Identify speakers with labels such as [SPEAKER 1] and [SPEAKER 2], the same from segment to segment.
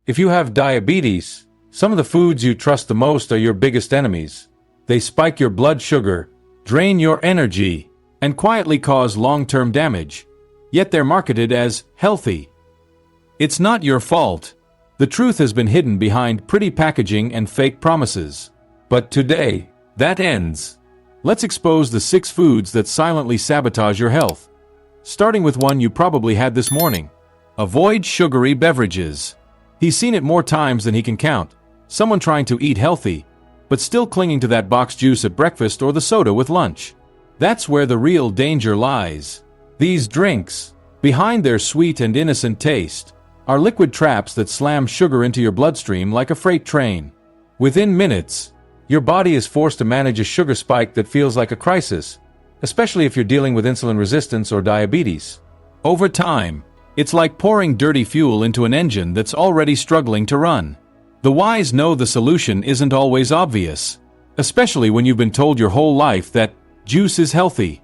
[SPEAKER 1] If you have diabetes, some of the foods you trust the most are your biggest enemies. They spike your blood sugar, drain your energy, and quietly cause long-term damage. Yet they're marketed as healthy. It's not your fault. The truth has been hidden behind pretty packaging and fake promises. But today, that ends. Let's expose the 6 foods that silently sabotage your health. Starting with one you probably had this morning. Avoid sugary beverages. He's seen it more times than he can count. Someone trying to eat healthy, but still clinging to that boxed juice at breakfast or the soda with lunch. That's where the real danger lies. These drinks, behind their sweet and innocent taste, are liquid traps that slam sugar into your bloodstream like a freight train. Within minutes, your body is forced to manage a sugar spike that feels like a crisis, especially if you're dealing with insulin resistance or diabetes. Over time, it's like pouring dirty fuel into an engine that's already struggling to run. The wise know the solution isn't always obvious, especially when you've been told your whole life that juice is healthy.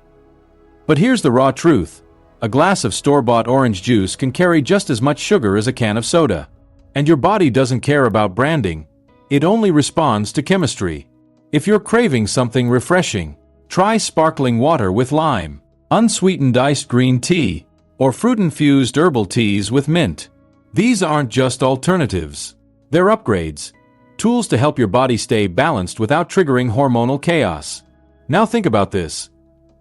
[SPEAKER 1] But here's the raw truth. A glass of store-bought orange juice can carry just as much sugar as a can of soda. And your body doesn't care about branding. It only responds to chemistry. If you're craving something refreshing, try sparkling water with lime, unsweetened iced green tea, or fruit-infused herbal teas with mint. These aren't just alternatives. They're upgrades, tools to help your body stay balanced without triggering hormonal chaos. Now think about this.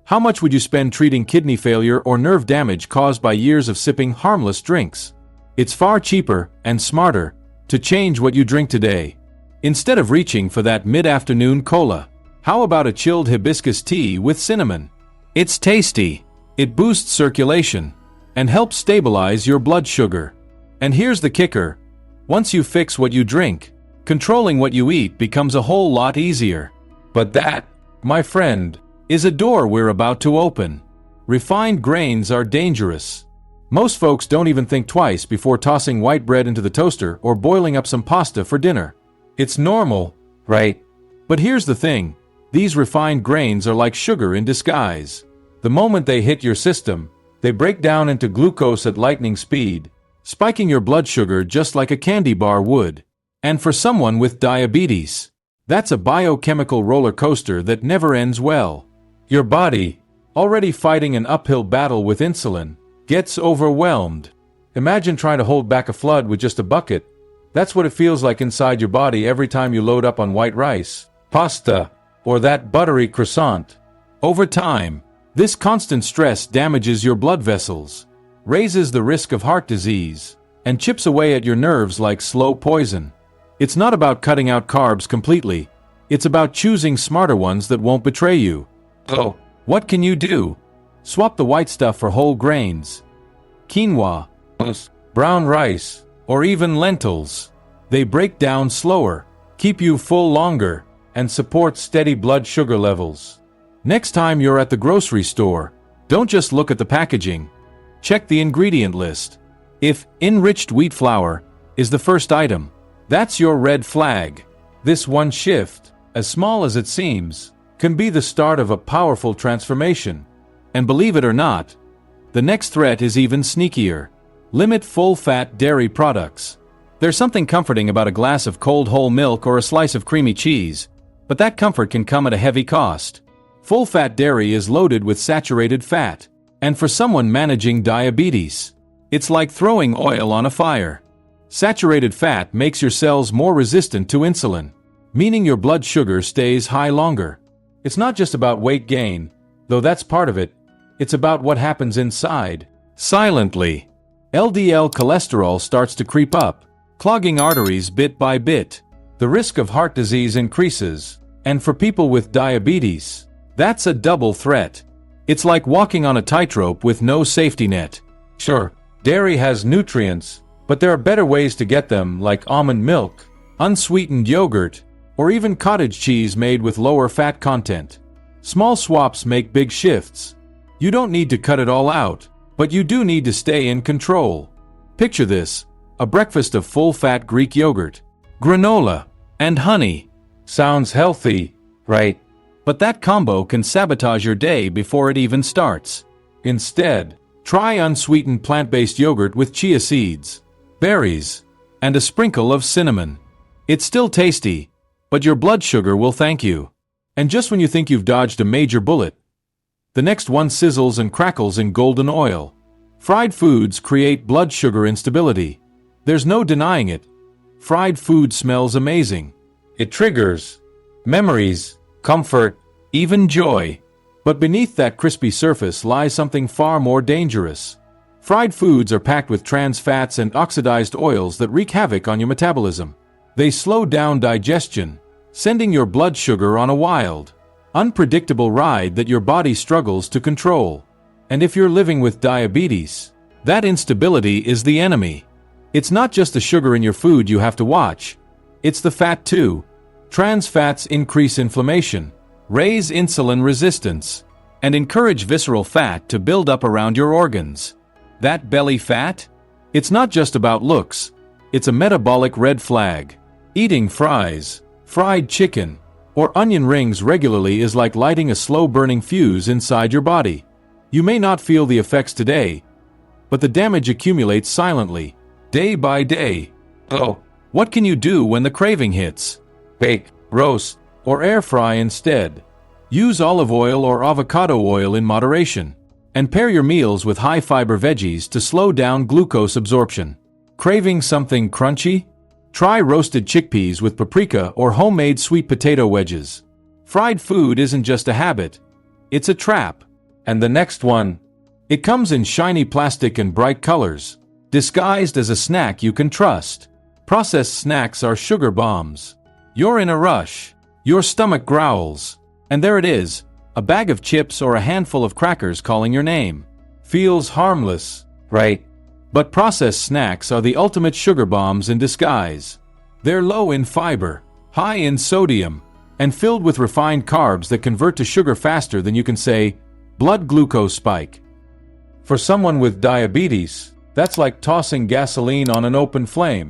[SPEAKER 1] How much would you spend treating kidney failure or nerve damage caused by years of sipping harmless drinks? It's far cheaper and smarter to change what you drink today. Instead of reaching for that mid-afternoon cola, how about a chilled hibiscus tea with cinnamon? It's tasty, it boosts circulation, and helps stabilize your blood sugar. And here's the kicker. Once you fix what you drink, controlling what you eat becomes a whole lot easier. But that, my friend, is a door we're about to open. Refined grains are dangerous. Most folks don't even think twice before tossing white bread into the toaster or boiling up some pasta for dinner. It's normal, right? But here's the thing. These refined grains are like sugar in disguise. The moment they hit your system, they break down into glucose at lightning speed, spiking your blood sugar just like a candy bar would. And for someone with diabetes, that's a biochemical roller coaster that never ends well. Your body, already fighting an uphill battle with insulin, gets overwhelmed. Imagine trying to hold back a flood with just a bucket. That's what it feels like inside your body every time you load up on white rice, pasta, or that buttery croissant. Over time, this constant stress damages your blood vessels, raises the risk of heart disease, and chips away at your nerves like slow poison. It's not about cutting out carbs completely. It's about choosing smarter ones that won't betray you. So, what can you do? Swap the white stuff for whole grains, quinoa, brown rice, or even lentils. They break down slower, keep you full longer, and support steady blood sugar levels. Next time you're at the grocery store, don't just look at the packaging. Check the ingredient list. If enriched wheat flour is the first item, that's your red flag. This one shift, as small as it seems, can be the start of a powerful transformation. And believe it or not, the next threat is even sneakier. Limit full-fat dairy products. There's something comforting about a glass of cold whole milk or a slice of creamy cheese, but that comfort can come at a heavy cost. Full-fat dairy is loaded with saturated fat, and for someone managing diabetes, it's like throwing oil on a fire. Saturated fat makes your cells more resistant to insulin, meaning your blood sugar stays high longer. It's not just about weight gain, though that's part of it. It's about what happens inside. Silently, LDL cholesterol starts to creep up, clogging arteries bit by bit. The risk of heart disease increases, and for people with diabetes, that's a double threat. It's like walking on a tightrope with no safety net. Sure, dairy has nutrients, but there are better ways to get them, like almond milk, unsweetened yogurt, or even cottage cheese made with lower fat content. Small swaps make big shifts. You don't need to cut it all out, but you do need to stay in control. Picture this, a breakfast of full-fat Greek yogurt, granola, and honey. Sounds healthy, right? But that combo can sabotage your day before it even starts. Instead, try unsweetened plant-based yogurt with chia seeds, berries, and a sprinkle of cinnamon. It's still tasty, but your blood sugar will thank you. And just when you think you've dodged a major bullet, the next one sizzles and crackles in golden oil. Fried foods create blood sugar instability. There's no denying it. Fried food smells amazing. It triggers memories, comfort, even joy. But beneath that crispy surface lies something far more dangerous. Fried foods are packed with trans fats and oxidized oils that wreak havoc on your metabolism. They slow down digestion, sending your blood sugar on a wild, unpredictable ride that your body struggles to control. And if you're living with diabetes, that instability is the enemy. It's not just the sugar in your food you have to watch. It's the fat too. Trans fats increase inflammation, raise insulin resistance, and encourage visceral fat to build up around your organs. That belly fat? It's not just about looks. It's a metabolic red flag. Eating fries, fried chicken, or onion rings regularly is like lighting a slow-burning fuse inside your body. You may not feel the effects today, but the damage accumulates silently, day by day. Oh, what can you do when the craving hits? Bake, roast, or air fry instead. Use olive oil or avocado oil in moderation, and pair your meals with high-fiber veggies to slow down glucose absorption. Craving something crunchy? Try roasted chickpeas with paprika or homemade sweet potato wedges. Fried food isn't just a habit, it's a trap. And the next one? It comes in shiny plastic and bright colors, disguised as a snack you can trust. Processed snacks are sugar bombs. You're in a rush. Your stomach growls. And there it is, a bag of chips or a handful of crackers calling your name. Feels harmless, right? But processed snacks are the ultimate sugar bombs in disguise. They're low in fiber, high in sodium, and filled with refined carbs that convert to sugar faster than you can say, blood glucose spike. For someone with diabetes, that's like tossing gasoline on an open flame.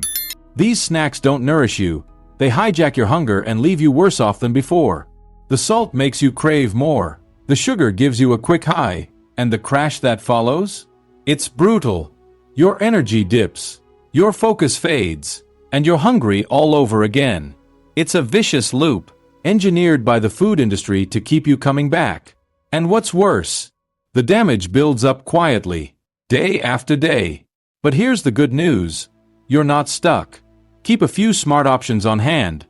[SPEAKER 1] These snacks don't nourish you. They hijack your hunger and leave you worse off than before. The salt makes you crave more. The sugar gives you a quick high. And the crash that follows? It's brutal. Your energy dips. Your focus fades. And you're hungry all over again. It's a vicious loop, engineered by the food industry to keep you coming back. And what's worse? The damage builds up quietly, day after day. But here's the good news. You're not stuck. Keep a few smart options on hand.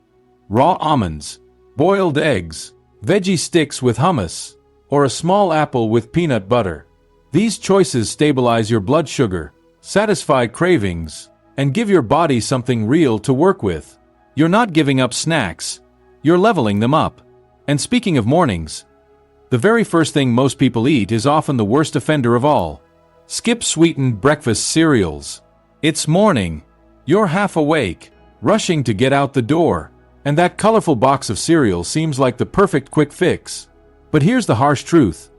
[SPEAKER 1] Raw almonds, boiled eggs, veggie sticks with hummus, or a small apple with peanut butter. These choices stabilize your blood sugar, satisfy cravings, and give your body something real to work with. You're not giving up snacks. You're leveling them up. And speaking of mornings, the very first thing most people eat is often the worst offender of all. Skip sweetened breakfast cereals. It's morning. You're half awake, rushing to get out the door, and that colorful box of cereal seems like the perfect quick fix. But here's the harsh truth.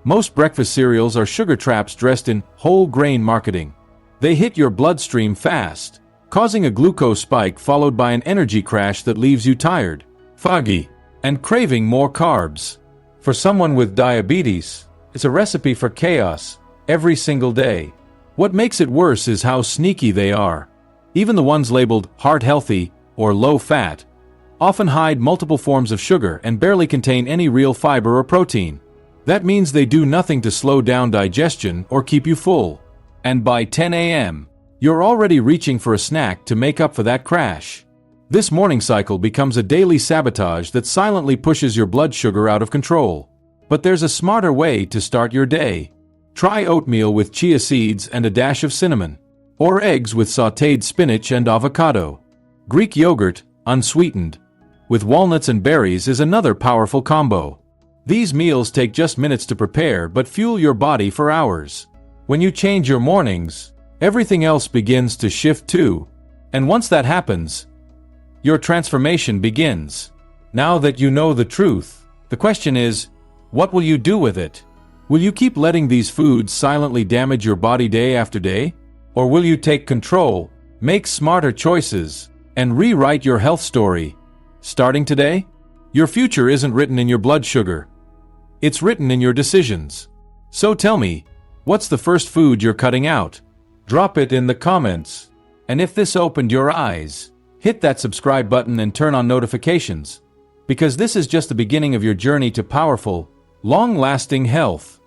[SPEAKER 1] Most breakfast cereals are sugar traps dressed in whole grain marketing. They hit your bloodstream fast, causing a glucose spike followed by an energy crash that leaves you tired, foggy, and craving more carbs. For someone with diabetes, it's a recipe for chaos every single day. What makes it worse is how sneaky they are. Even the ones labeled heart-healthy or low-fat often hide multiple forms of sugar and barely contain any real fiber or protein. That means they do nothing to slow down digestion or keep you full. And by 10 a.m., you're already reaching for a snack to make up for that crash. This morning cycle becomes a daily sabotage that silently pushes your blood sugar out of control. But there's a smarter way to start your day. Try oatmeal with chia seeds and a dash of cinnamon. Or eggs with sautéed spinach and avocado. Greek yogurt, unsweetened, with walnuts and berries is another powerful combo. These meals take just minutes to prepare but fuel your body for hours. When you change your mornings, everything else begins to shift too. And once that happens, your transformation begins. Now that you know the truth, the question is, what will you do with it? Will you keep letting these foods silently damage your body day after day? Or will you take control, make smarter choices, and rewrite your health story? Starting today, your future isn't written in your blood sugar. It's written in your decisions. So tell me, what's the first food you're cutting out? Drop it in the comments. And if this opened your eyes, hit that subscribe button and turn on notifications, because this is just the beginning of your journey to powerful, long-lasting health.